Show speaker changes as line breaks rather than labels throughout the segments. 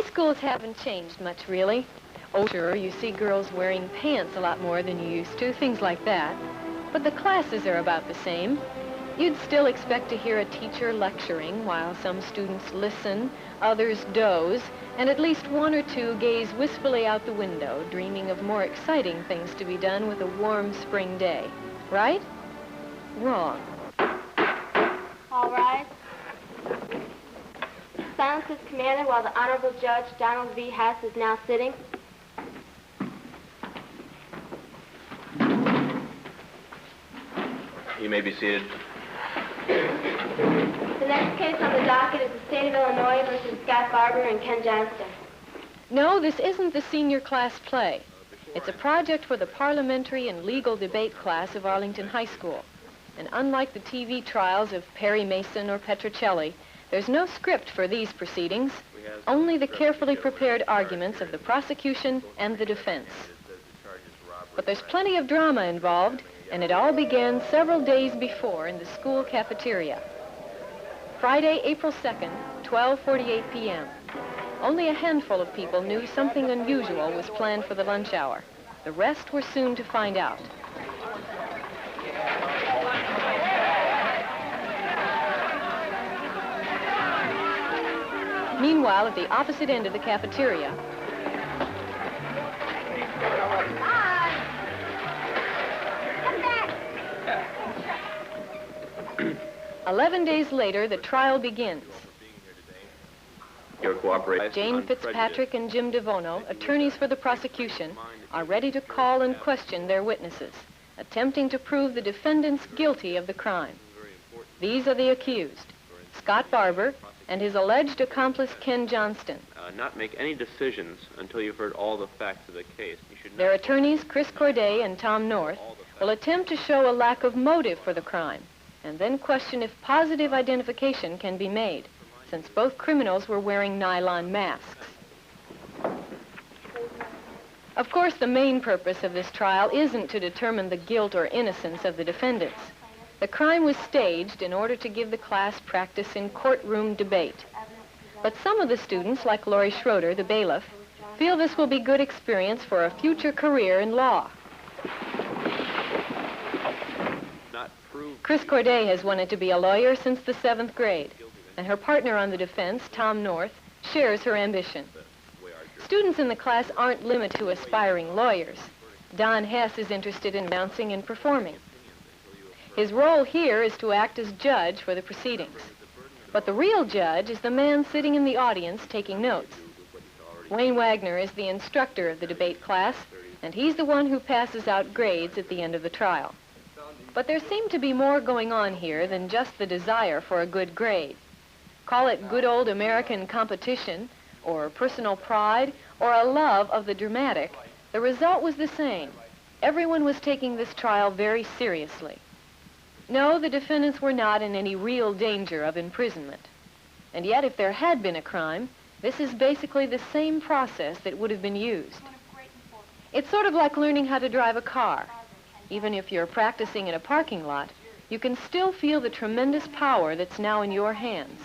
schools haven't changed much, really. Oh, sure, you see girls wearing pants a lot more than you used to, things like that. But the classes are about the same. You'd still expect to hear a teacher lecturing while some students listen, others doze, and at least one or two gaze wistfully out the window, dreaming of more exciting things to be done with a warm spring day. Right? Wrong.
All rise. Silence is commanded while the Honorable Judge Donald V. Hess is now sitting.
You may be seated.
The next case on the docket is the State of Illinois versus Scott Barber and Ken Johnston.
No, this isn't the senior class play. It's a project for the parliamentary and legal debate class of Arlington High School. And unlike the TV trials of Perry Mason or Petrocelli, there's no script for these proceedings, only the carefully prepared arguments of the prosecution and the defense. But there's plenty of drama involved, and it all began several days before in the school cafeteria. Friday, April 2nd, 12:48 p.m. Only a handful of people knew something unusual was planned for the lunch hour. The rest were soon to find out. Meanwhile, at the opposite end of the cafeteria, 11 days later, the trial begins.
Your cooperation.
Jane Fitzpatrick and Jim DeVono, attorneys for the prosecution, are ready to call and question their witnesses, attempting to prove the defendants guilty of the crime. These are the accused, Scott Barber and his alleged accomplice, Ken Johnston.
Not make any decisions until you've heard all the facts of the case.
Their attorneys, Chris Corday and Tom North, will attempt to show a lack of motive for the crime, and then question if positive identification can be made, since both criminals were wearing nylon masks. Of course, the main purpose of this trial isn't to determine the guilt or innocence of the defendants. The crime was staged in order to give the class practice in courtroom debate. But some of the students, like Laurie Schroeder, the bailiff, feel this will be good experience for a future career in law. Chris Corday has wanted to be a lawyer since the 7th grade, and her partner on the defense, Tom North, shares her ambition. Students in the class aren't limited to aspiring lawyers. Don Hess is interested in announcing and performing. His role here is to act as judge for the proceedings. But the real judge is the man sitting in the audience taking notes. Wayne Wagner is the instructor of the debate class, and he's the one who passes out grades at the end of the trial. But there seemed to be more going on here than just the desire for a good grade. Call it good old American competition, or personal pride, or a love of the dramatic, the result was the same. Everyone was taking this trial very seriously. No, the defendants were not in any real danger of imprisonment. And yet, if there had been a crime, this is basically the same process that would have been used. It's sort of like learning how to drive a car. Even if you're practicing in a parking lot, you can still feel the tremendous power that's now in your hands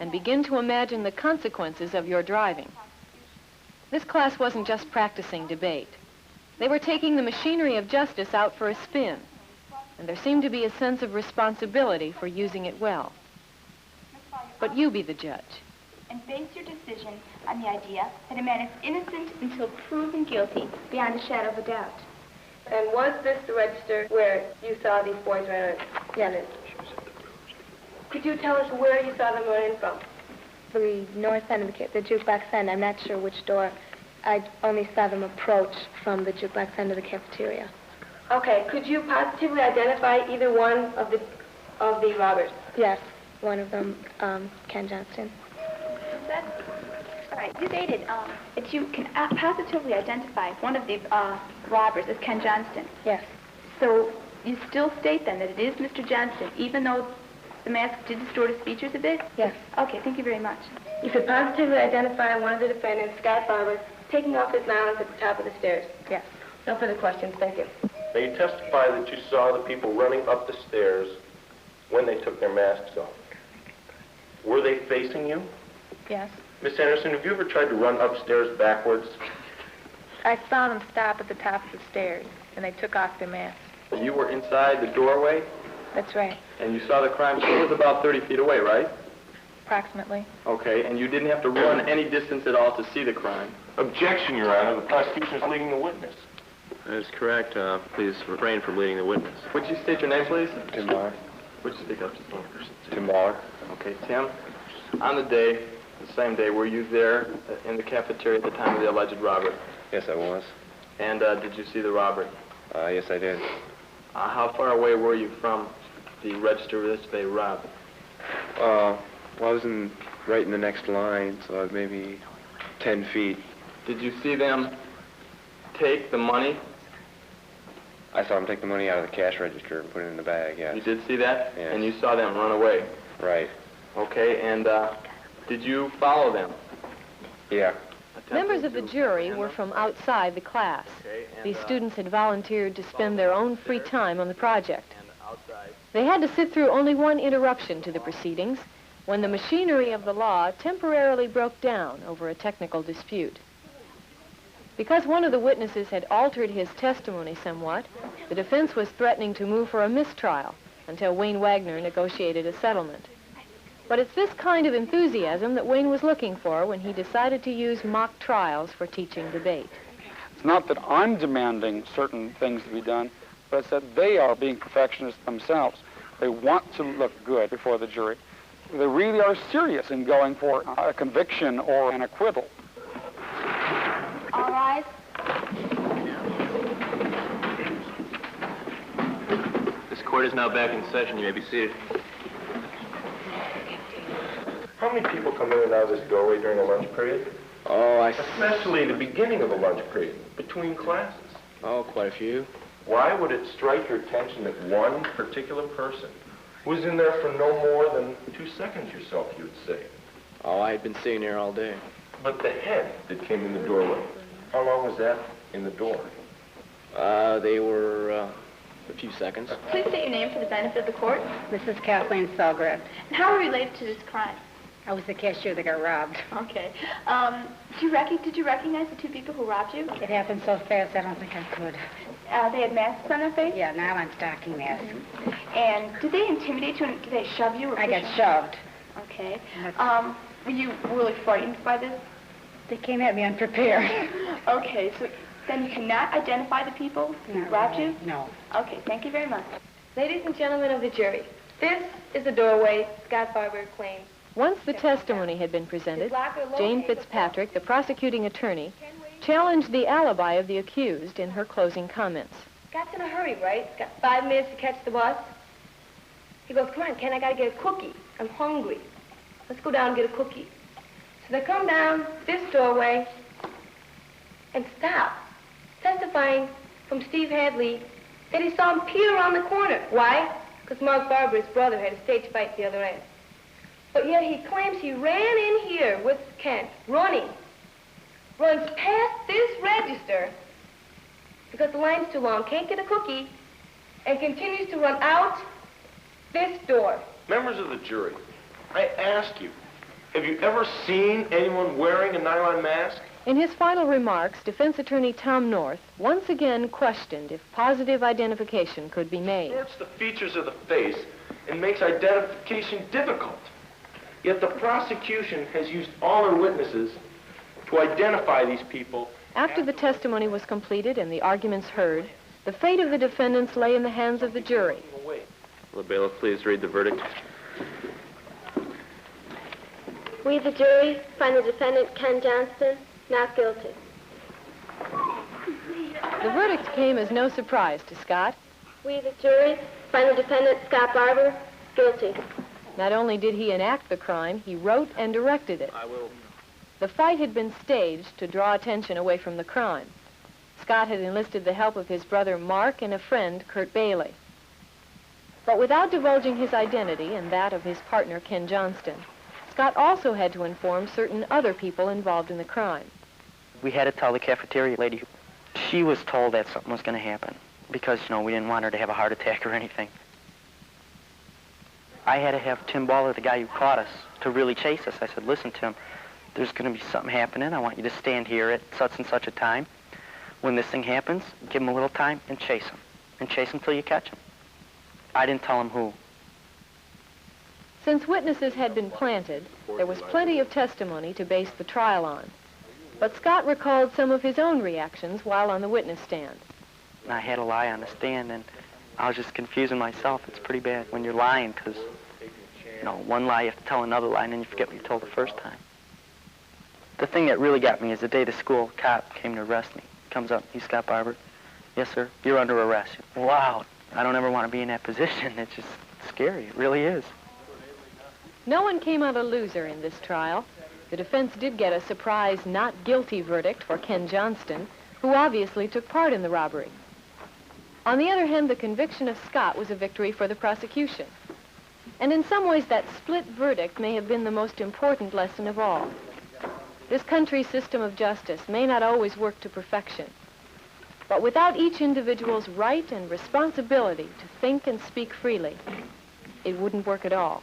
and begin to imagine the consequences of your driving. This class wasn't just practicing debate. They were taking the machinery of justice out for a spin, and there seemed to be a sense of responsibility for using it well. But you be the judge.
And base your decision on the idea that a man is innocent until proven guilty beyond a shadow of a doubt.
And was this the register where you saw these boys run in? Yes. Could you tell us where you saw them run in from?
The north end of the jukebox end. I'm not sure which door. I only saw them approach from the jukebox end of the cafeteria.
Okay. Could you positively identify either one of the robbers?
Yes. One of them, Ken Johnston.
All right. You stated that you can positively identify one of the robbers as Ken Johnston.
Yes.
So you still state then that it is Mr. Johnston, even though the mask did distort his features a bit?
Yes.
Okay, thank you very much.
You could positively identify one of the defendants, Scott Barber, taking off his nylons at the top of the stairs?
Yes.
No further questions, thank you.
Now, you testify that you saw the people running up the stairs when they took their masks off. Were they facing you?
Yes.
Miss Anderson, have you ever tried to run upstairs backwards?
I saw them stop at the top of the stairs, and they took off their masks.
You were inside the doorway,
That's right,
and you saw the crime scene. It was about 30 feet away, right?
approximately.
Okay, and you didn't have to run any distance at all to see the crime.
Objection, Your Honor. The prosecution is leading the witness.
That is correct. Please refrain from leading the witness.
Would you state your name, please?
Tim Muller.
Would you speak up just a moment?
Tim Muller.
Okay, Tim, on the same day, were you there in the cafeteria at the time of the alleged robbery?
Yes, I was.
And did you see the robbery?
Yes, I did.
How far away were you from the register which they robbed?
Well, I was right in the next line, so I was maybe 10 feet.
Did you see them take the money?
I saw them take the money out of the cash register and put it in the bag, yes.
You did see that?
Yes.
And you saw them run away?
Right.
Okay, and did you follow them?
Yeah.
Members of the jury were from outside the class. These students had volunteered to spend their own free time on the project. They had to sit through only one interruption to the proceedings, when the machinery of the law temporarily broke down over a technical dispute. Because one of the witnesses had altered his testimony somewhat, the defense was threatening to move for a mistrial until Wayne Wagner negotiated a settlement. But it's this kind of enthusiasm that Wayne was looking for when he decided to use mock trials for teaching debate.
It's not that I'm demanding certain things to be done, but it's that they are being perfectionists themselves. They want to look good before the jury. They really are serious in going for a conviction or an acquittal.
All rise.
This court is now back in session. You may be seated.
How many people come in and out of this doorway during a lunch period?
Oh,
Especially the beginning of a lunch period, between classes.
Oh, quite a few.
Why would it strike your attention that one particular person was in there for no more than 2 seconds yourself, you would say?
Oh, I had been sitting there all day.
But the head that came in the doorway, how long was that in the door?
They were a few seconds.
Please state your name for the benefit of the court.
This is Kathleen Selgrad.
And how are you related to this crime?
I was the cashier that got robbed.
Okay. Did you recognize the two people who robbed you?
It happened so fast, I don't think I could.
They had masks on their face?
Yeah, nylon stocking mask.
And did they intimidate you and did they shove you? Or
I got
push you?
shoved.
Okay. Were you really frightened by this?
They came at me unprepared.
Okay, so then you cannot identify the people who robbed you?
No.
Okay, thank you very much.
Ladies and gentlemen of the jury, this is the doorway Scott Barber claims.
Once the testimony had been presented, Jane Fitzpatrick, the prosecuting attorney, challenged the alibi of the accused in her closing comments.
Scott's in a hurry, right? He's got 5 minutes to catch the bus. He goes, come on, Ken, I gotta get a cookie. I'm hungry. Let's go down and get a cookie. So they come down this doorway and stop, testifying from Steve Hadley that he saw him peer around the corner. Why? Because Mark Barber, his brother, had a stage fight at the other end. But yet he claims he ran in here with Kent, runs past this register because the line's too long, can't get a cookie, and continues to run out this door.
Members of the jury, I ask you, have you ever seen anyone wearing a nylon mask?
In his final remarks, defense attorney Tom North once again questioned if positive identification could be made.
It distorts the features of the face and makes identification difficult. Yet the prosecution has used all their witnesses to identify these people.
After the testimony was completed and the arguments heard, the fate of the defendants lay in the hands of the jury.
Will the bailiff please read the verdict?
We, the jury, find the defendant, Ken Johnston, not guilty.
The verdict came as no surprise to Scott.
We, the jury, find the defendant, Scott Barber, guilty.
Not only did he enact the crime, he wrote and directed it. The fight had been staged to draw attention away from the crime. Scott had enlisted the help of his brother Mark and a friend, Kurt Bailey. But without divulging his identity and that of his partner, Ken Johnston, Scott also had to inform certain other people involved in the crime.
We had to tell the cafeteria lady. She was told that something was going to happen because, we didn't want her to have a heart attack or anything. I had to have Tim Baller, the guy who caught us, to really chase us. I said, listen, Tim, there's going to be something happening. I want you to stand here at such and such a time. When this thing happens, give him a little time and chase him. And chase him till you catch him. I didn't tell him who.
Since witnesses had been planted, there was plenty of testimony to base the trial on. But Scott recalled some of his own reactions while on the witness stand.
I had a lie on the stand, and I was just confusing myself. It's pretty bad when you're lying, because, you know, one lie, you have to tell another lie, and then you forget what you told the first time. The thing that really got me is the day the school cop came to arrest me. Comes up, "You Scott Barber?" "Yes, sir." "You're under arrest." Wow, I don't ever want to be in that position. It's just scary. It really is.
No one came out a loser in this trial. The defense did get a surprise not guilty verdict for Ken Johnston, who obviously took part in the robbery. On the other hand, the conviction of Scott was a victory for the prosecution. And in some ways, that split verdict may have been the most important lesson of all. This country's system of justice may not always work to perfection, but without each individual's right and responsibility to think and speak freely, it wouldn't work at all.